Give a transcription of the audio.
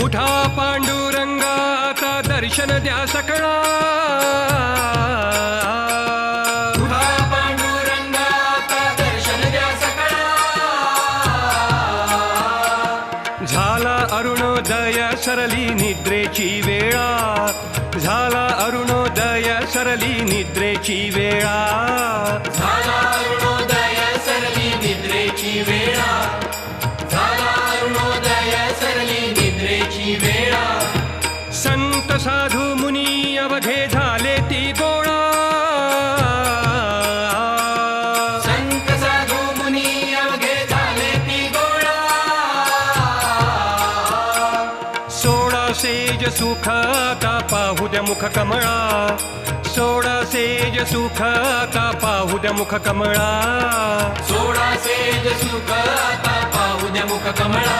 उठा पांडुरंगाचा दर्शन द्या सकळा, उठा पांडुरंगाचा दर्शन द्या सकळा. झाला अरुणोदय सरली निद्रेची वेळा, झाला अरुणोदय सरली निद्रेची वेळा. झाला अरुणोदय सरली निद्रेची वेळा, झाला अरुणोदय सरली निद्रेची वेळा. संत साधू मुनी अवघे झाले ती गोळा, संत साधू मुनी अवघे झाले ती गोळा. सोळा सेज सुख आता पाहू द्या मुख कमळा, सोळा सेज सुख आता पाहू द्या मुख कमळा. सोळा सेज सुख आता पाहू द्या मुख कमळा.